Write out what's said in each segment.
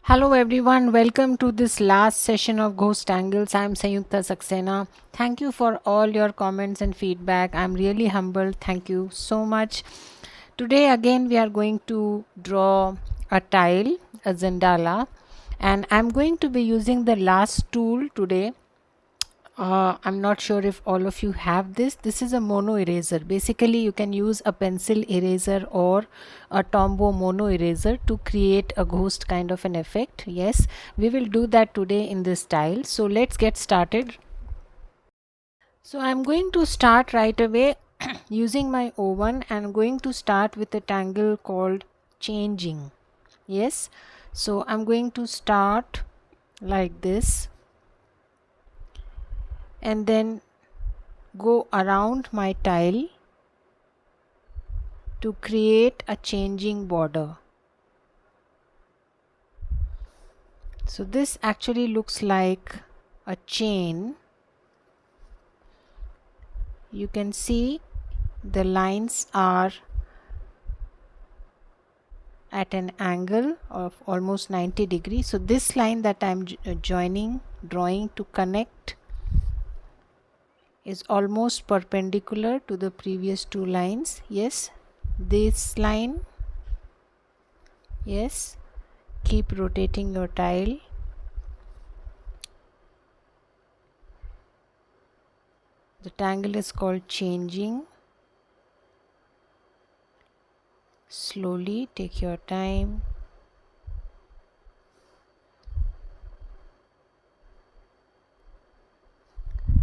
Hello everyone, welcome to this last session of Ghost Tangles. I'm Sanyukta Saxena. Thank you for all your comments and feedback. I'm really humbled. Thank you so much. Today again we are going to draw a tile, a Zendala, and I'm going to be using the last tool today. I'm not sure if all of you have this. This is a mono eraser. Basically, you can use a pencil eraser or a Tombow mono eraser to create a ghost kind of an effect. Yes, we will do that today in this style. So let's get started. So I'm going to start right away using my oven and I'm going to start with a tangle called Changing. Yes, so I'm going to start like this and then go around my tile to create a changing border. So this actually looks like a chain. You can see the lines are at an angle of almost 90 degrees. So this line that I'm drawing to connect is almost perpendicular to the previous two lines. Yes, this line. Yes, keep rotating your tile. The tangle is called Changing. Slowly take your time.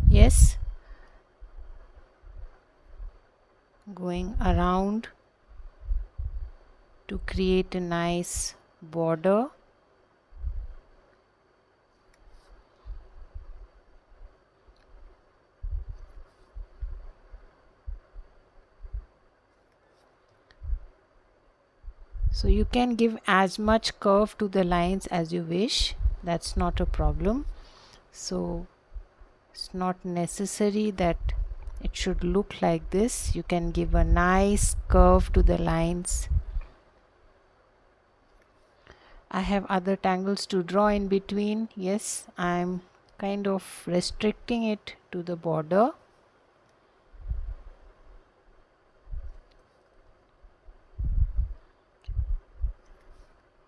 Yes, going around to create a nice border. So you can give as much curve to the lines as you wish. That's not a problem. So it's not necessary that it should look like this. You can give a nice curve to the lines. I have other tangles to draw in between. Yes, I'm kind of restricting it to the border.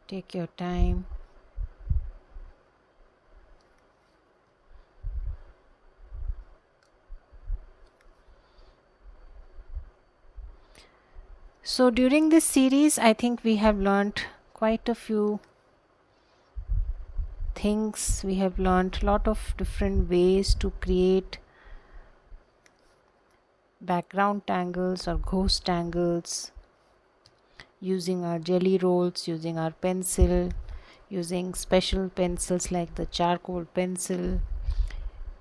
Take your time. So during this series, I think we have learned quite a few things. We have learned a lot of different ways to create background tangles or ghost tangles using our jelly rolls, using our pencil, using special pencils like the charcoal pencil,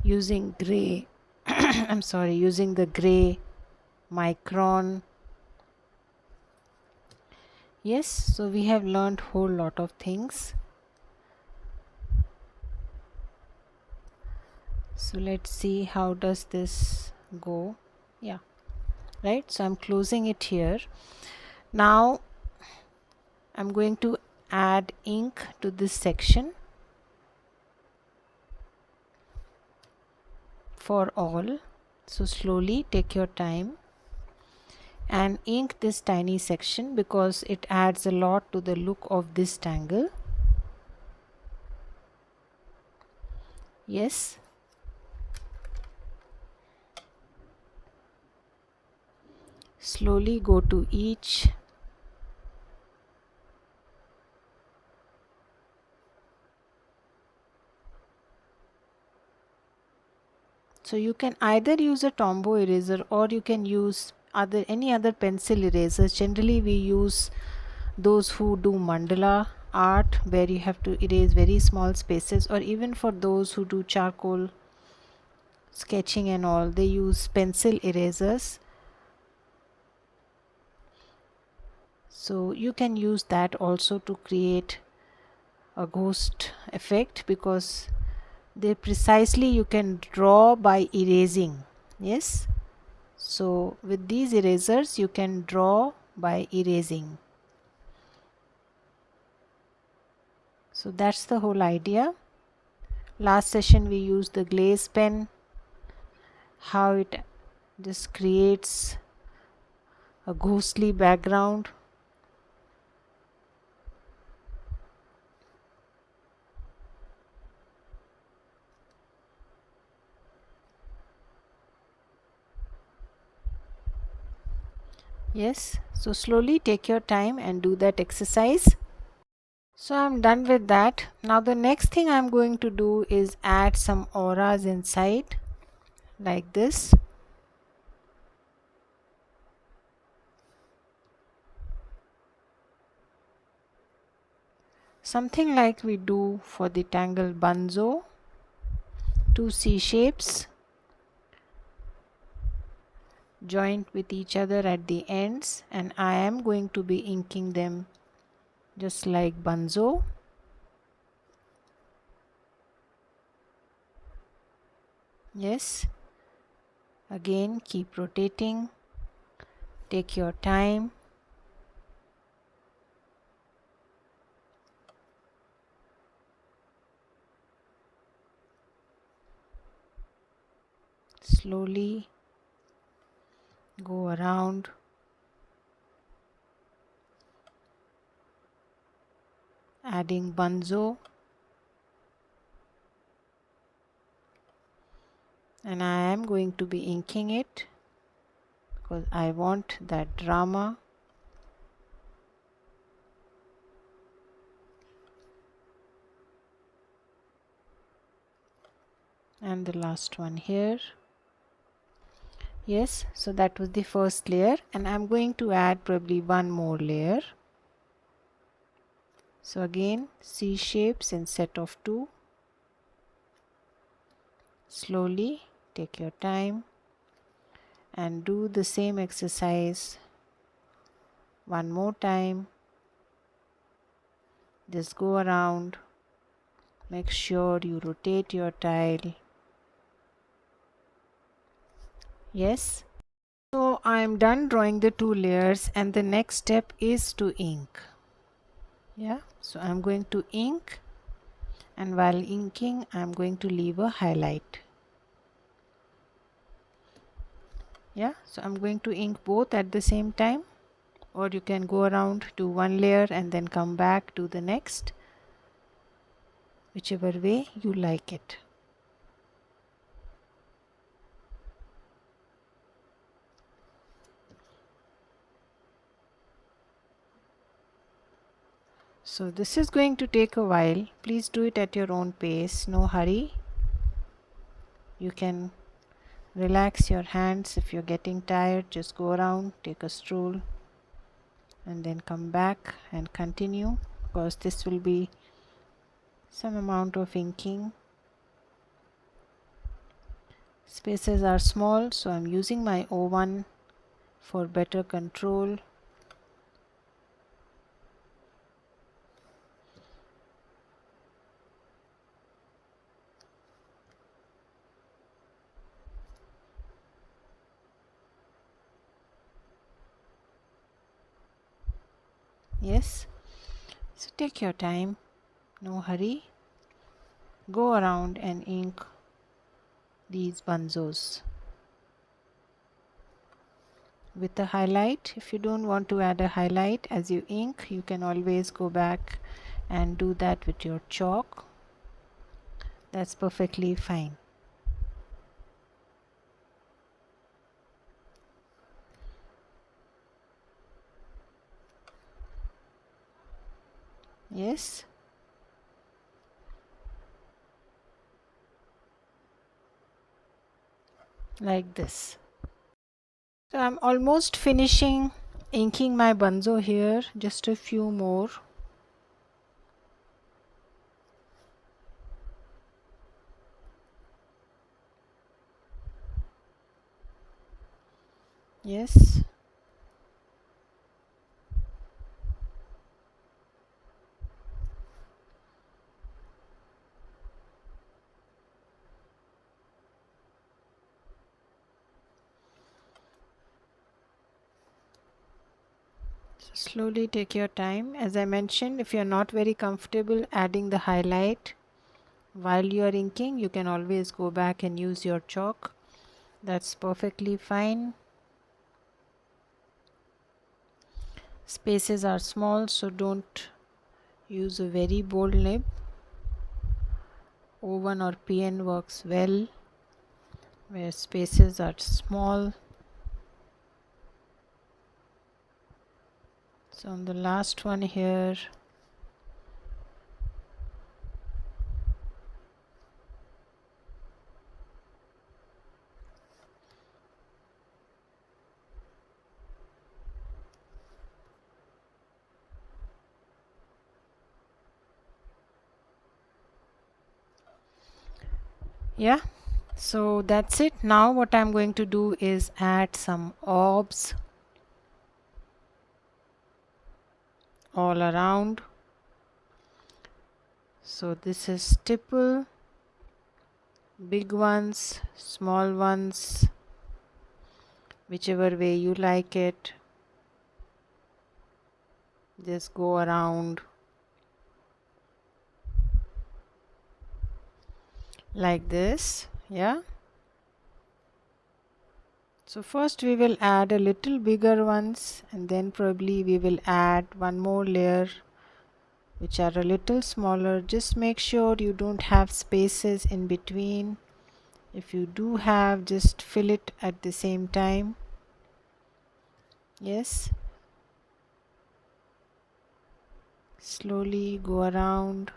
using gray I'm sorry, using the gray Micron. Yes, so we have learned whole lot of things. So let's see how does this go. Yeah, right, so I'm closing it here. Now I'm going to add ink to this section for all. So slowly take your time and ink this tiny section because it adds a lot to the look of this tangle. Yes, slowly go to each. So you can either use a Tombow eraser or you can use any other pencil erasers. Generally we use those who do mandala art where you have to erase very small spaces, or even for those who do charcoal sketching and all, they use pencil erasers. So you can use that also to create a ghost effect because they precisely you can draw by erasing. Yes, so with these erasers you can draw by erasing. So that's the whole idea. Last session we used the glaze pen, how it just creates a ghostly background. Yes, so slowly take your time and do that exercise. So I'm done with that. Now the next thing I'm going to do is add some auras inside, like this. Something like we do for the tangle Bunzo. Two C shapes joined with each other at the ends, and I am going to be inking them just like Bunzo. Yes, again keep rotating, take your time. Slowly go around, adding Bunzo, and I am going to be inking it because I want that drama. And the last one here. Yes, so that was the first layer, and I'm going to add probably one more layer. So again, C shapes in set of 2. Slowly take your time and do the same exercise one more time. Just go around, make sure you rotate your tile. Yes, so I am done drawing the 2 layers, and the next step is to ink. Yeah, so I'm going to ink, and while inking I'm going to leave a highlight. Yeah, so I'm going to ink both at the same time, or you can go around to one layer and then come back to the next, whichever way you like it. So this is going to take a while. Please do it at your own pace, no hurry. You can relax your hands. If you're getting tired, just go around, take a stroll, and then come back and continue, because this will be some amount of inking. Spaces are small, so I'm using my O1 for better control. Yes, so take your time, no hurry. Go around and ink these bunzos with a highlight. If you don't want to add a highlight as you ink, you can always go back and do that with your chalk. That's perfectly fine. Yes, like this. So I'm almost finishing inking my bunzo here, just a few more. Yes, Slowly take your time. As I mentioned, if you're not very comfortable adding the highlight while you are inking, you can always go back and use your chalk. That's perfectly fine. Spaces are small, so don't use a very bold nib. O1 or PN works well where spaces are small. So on the last one here, yeah, so that's it. Now what I'm going to do is add some orbs all around. So this is Tipple, big ones, small ones, whichever way you like it. Just go around like this, yeah. So first we will add a little bigger ones, and then probably we will add one more layer which are a little smaller. Just make sure you don't have spaces in between. If you do have, just fill it at the same time. Yes, slowly go around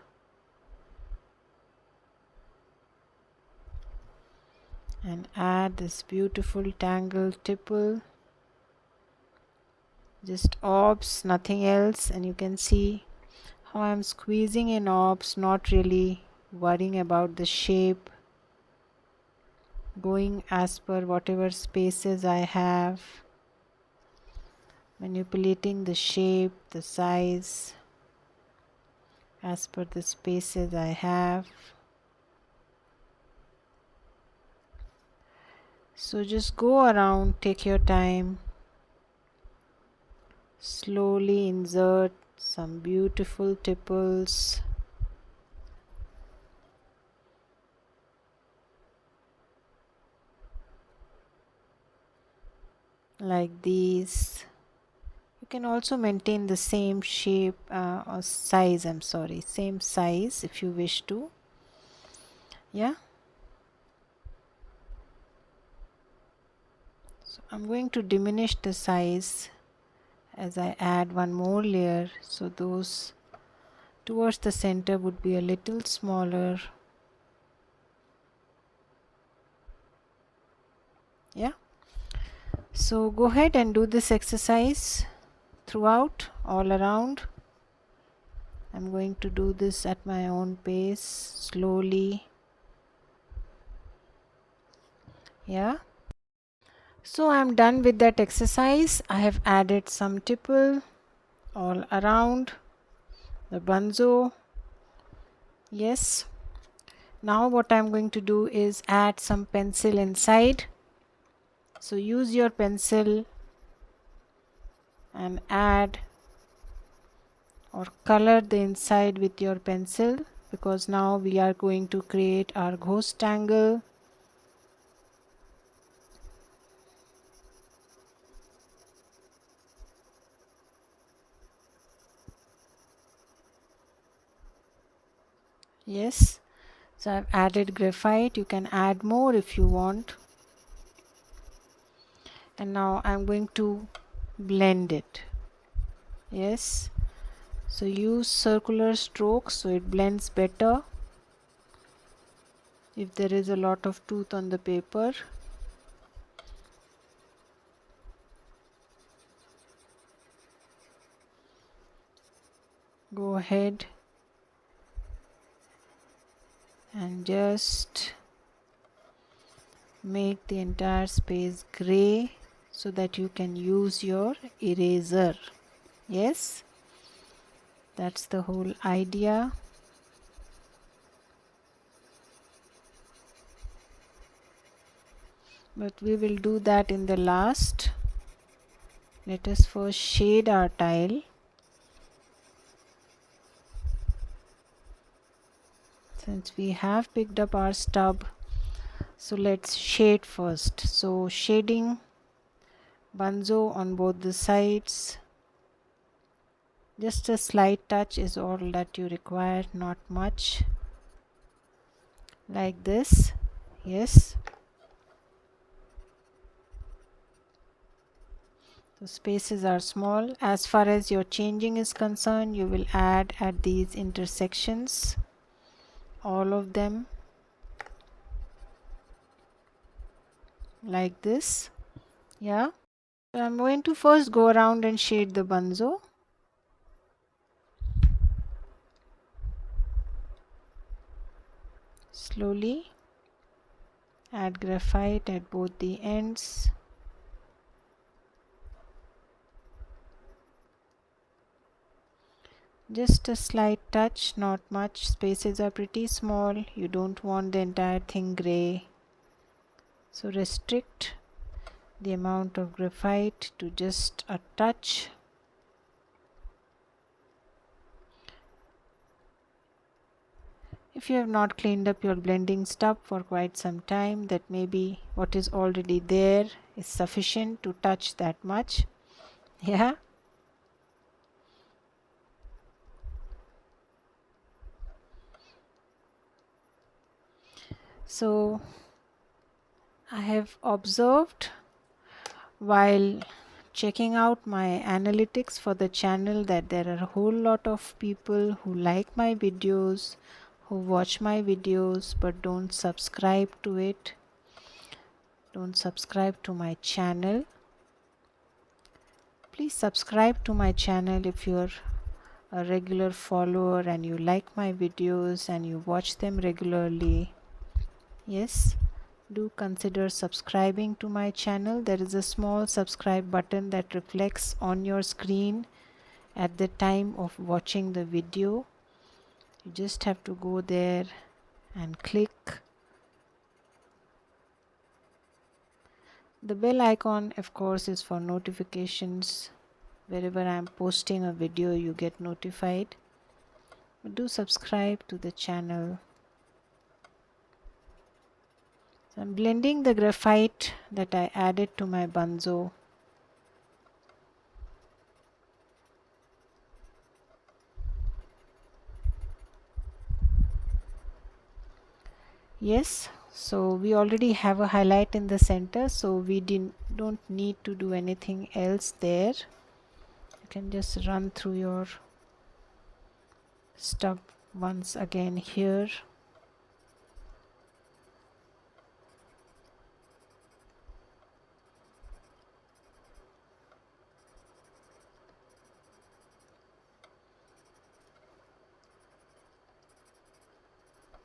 and add this beautiful tangled tipple. Just orbs, nothing else. And you can see how I'm squeezing in orbs, not really worrying about the shape, going as per whatever spaces I have, manipulating the shape, the size as per the spaces I have. So just go around, take your time, slowly insert some beautiful tipples. Like these. You can also maintain the same shape or size, same size if you wish to. Yeah. So I'm going to diminish the size as I add one more layer, so those towards the center would be a little smaller. Yeah. So go ahead and do this exercise throughout, all around. I'm going to do this at my own pace, slowly. Yeah. So I'm done with that exercise. I have added some tipple all around the bunzo. Yes. Now what I'm going to do is add some pencil inside. So use your pencil and add or color the inside with your pencil, because now we are going to create our ghost tangle. Yes, so I've added graphite. You can add more if you want. And now I'm going to blend it. Yes, so use circular strokes so it blends better if there is a lot of tooth on the paper. Go ahead and just make the entire space gray so that you can use your eraser. Yes, that's the whole idea. But we will do that in the last. Let us first shade our tile. Since we have picked up our stub, so let's shade first. So shading Bunzo on both the sides. Just a slight touch is all that you require, not much. Like this. Yes. The spaces are small. As far as your changing is concerned, you will add at these intersections, all of them, like this. Yeah. So I'm going to first go around and shade the Bunzo. Slowly add graphite at both the ends. Just a slight touch, not much. Spaces are pretty small. You don't want the entire thing gray. So restrict the amount of graphite to just a touch. If you have not cleaned up your blending stuff for quite some time, that maybe what is already there is sufficient to touch that much. Yeah. So I have observed while checking out my analytics for the channel that there are a whole lot of people who like my videos, who watch my videos but don't subscribe to it, don't subscribe to my channel. Please subscribe to my channel if you're a regular follower and you like my videos and you watch them regularly. Yes, do consider subscribing to my channel. There is a small subscribe button that reflects on your screen at the time of watching the video. You just have to go there and click. The bell icon, of course, is for notifications. Wherever I am posting a video, you get notified. But do subscribe to the channel. So I'm blending the graphite that I added to my Bunzo. Yes, so we already have a highlight in the center, so we don't need to do anything else there. You can just run through your stub once again here.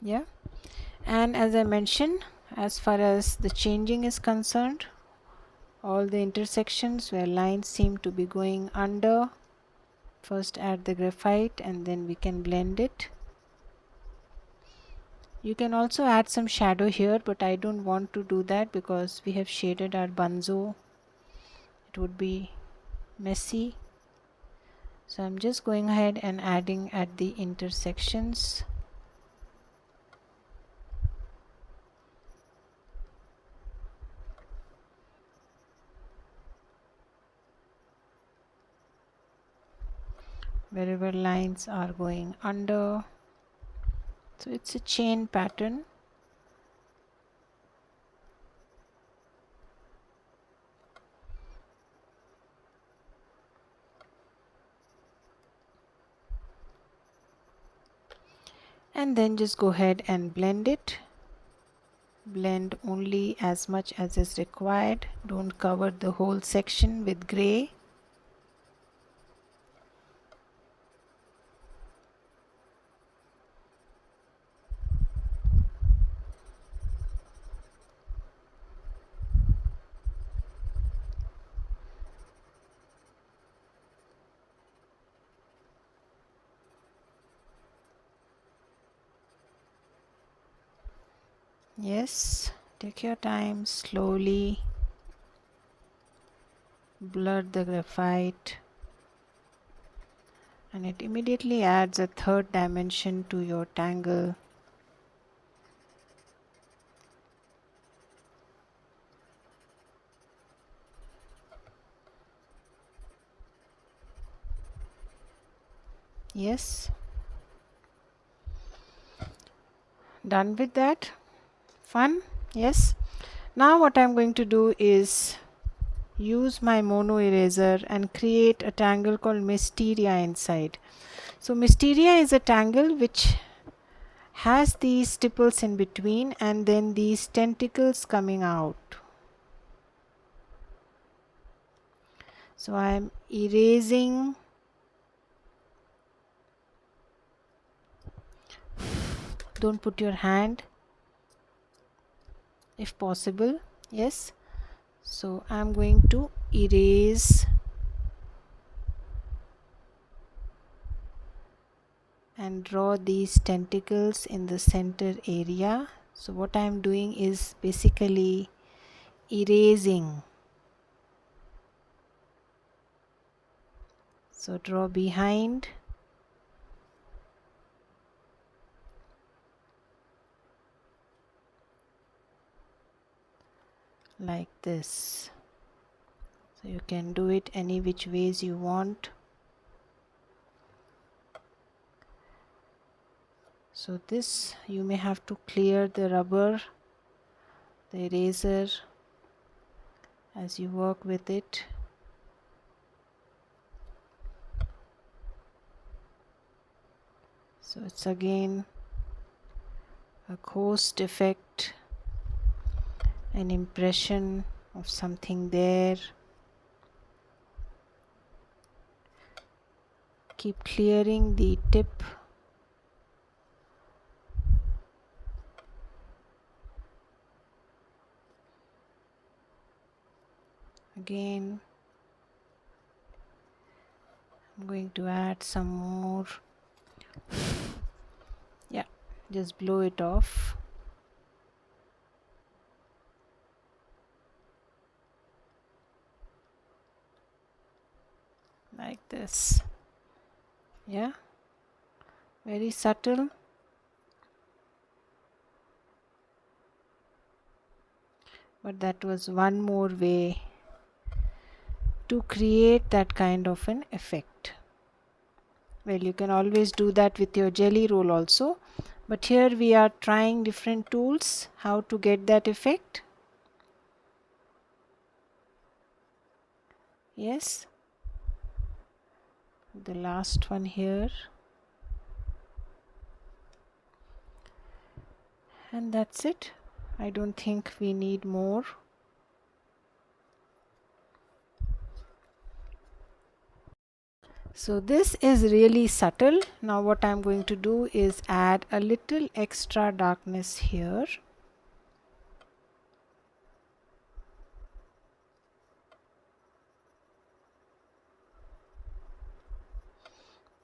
Yeah, and as I mentioned, as far as the changing is concerned, all the intersections where lines seem to be going under, first add the graphite and then we can blend it. You can also add some shadow here, but I don't want to do that because we have shaded our Bunzo. It would be messy. So I'm just going ahead and adding at the intersections. Wherever lines are going under. So it's a chain pattern. And then just go ahead and blend it. Blend only as much as is required. Don't cover the whole section with gray. Yes, take your time, slowly. blur the graphite, and it immediately adds a third dimension to your tangle. Yes, done with that. Fun? Yes. Now what I'm going to do is use my mono eraser and create a tangle called Mysteria inside. So Mysteria is a tangle which has these tipples in between and then these tentacles coming out. So I'm erasing. Don't put your hand if possible. Yes. So I'm going to erase and draw these tentacles in the center area. So what I'm doing is basically erasing. So draw behind, like this. So you can do it any which ways you want. So this you may have to clear the rubber, the eraser, as you work with it. So it's again a ghost effect, an impression of something there. Keep clearing the tip. Again, I'm going to add some more. Yeah, just blow it off. Like this. Yeah, very subtle. But that was one more way to create that kind of an effect. Well, you can always do that with your jelly roll also, but here we are trying different tools how to get that effect. Yes, the last one here, and that's it. I don't think we need more. So this is really subtle. Now what I'm going to do is add a little extra darkness here.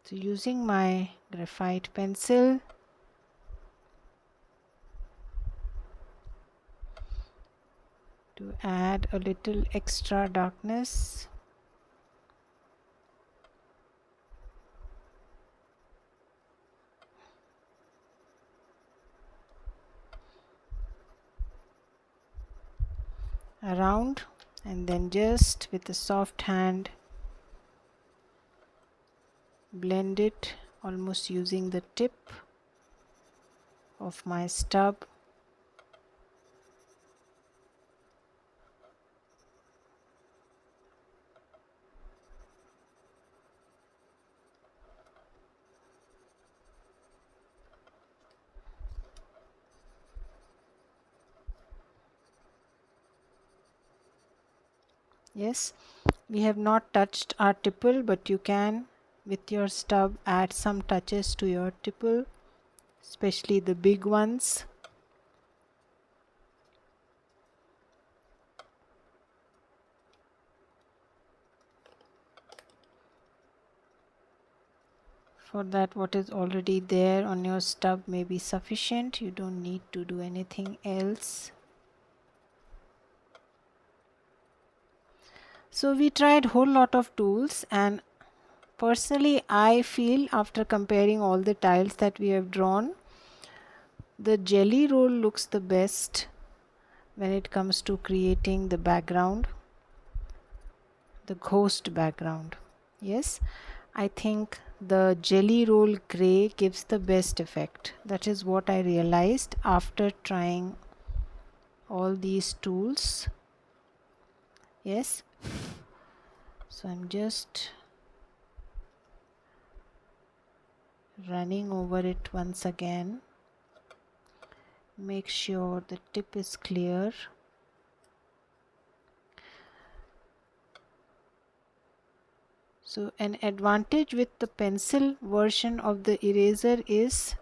So using my graphite pencil, to add a little extra darkness. Around, and then just with a soft hand blend it, almost using the tip of my stub. Yes, we have not touched our tipple, but you can with your stub add some touches to your tipple, especially the big ones. For that, what is already there on your stub may be sufficient. You don't need to do anything else. So we tried whole lot of tools, and personally I feel after comparing all the tiles that we have drawn, the jelly roll looks the best when it comes to creating the background, the ghost background. Yes, I think the jelly roll gray gives the best effect. That is what I realized after trying all these tools. Yes, so I'm just running over it once again. Make sure the tip is clear. So an advantage with the pencil version of the eraser is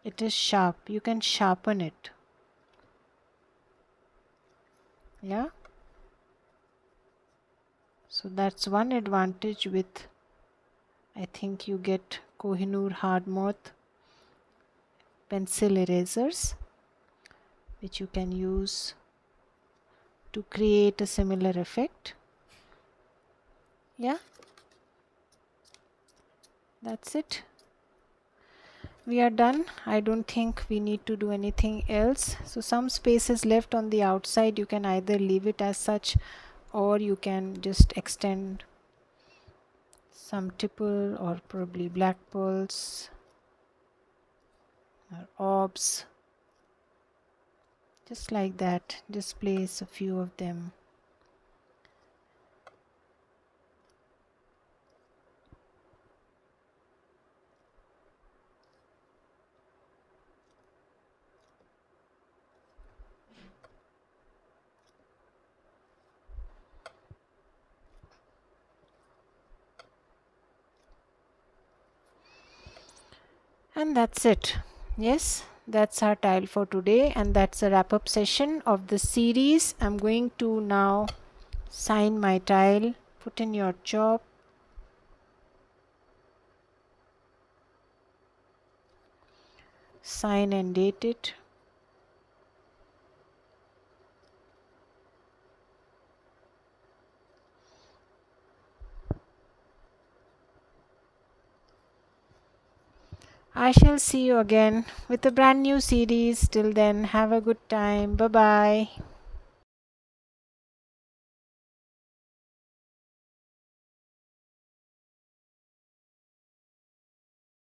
it is sharp. You can sharpen it. Yeah. So that's one advantage with, I think you get Kohinoor hard moth pencil erasers, which you can use to create a similar effect. Yeah, that's it. We are done. I don't think we need to do anything else. So some space is left on the outside. You can either leave it as such, or you can just extend some tipple or probably black pearls or orbs, just like that. Just place a few of them. And that's it. Yes, that's our tile for today, and that's a wrap up session of the series. I'm going to now sign my tile. Put in your chalk, sign and date it. I shall see you again with a brand new series. Till then, have a good time. Bye bye.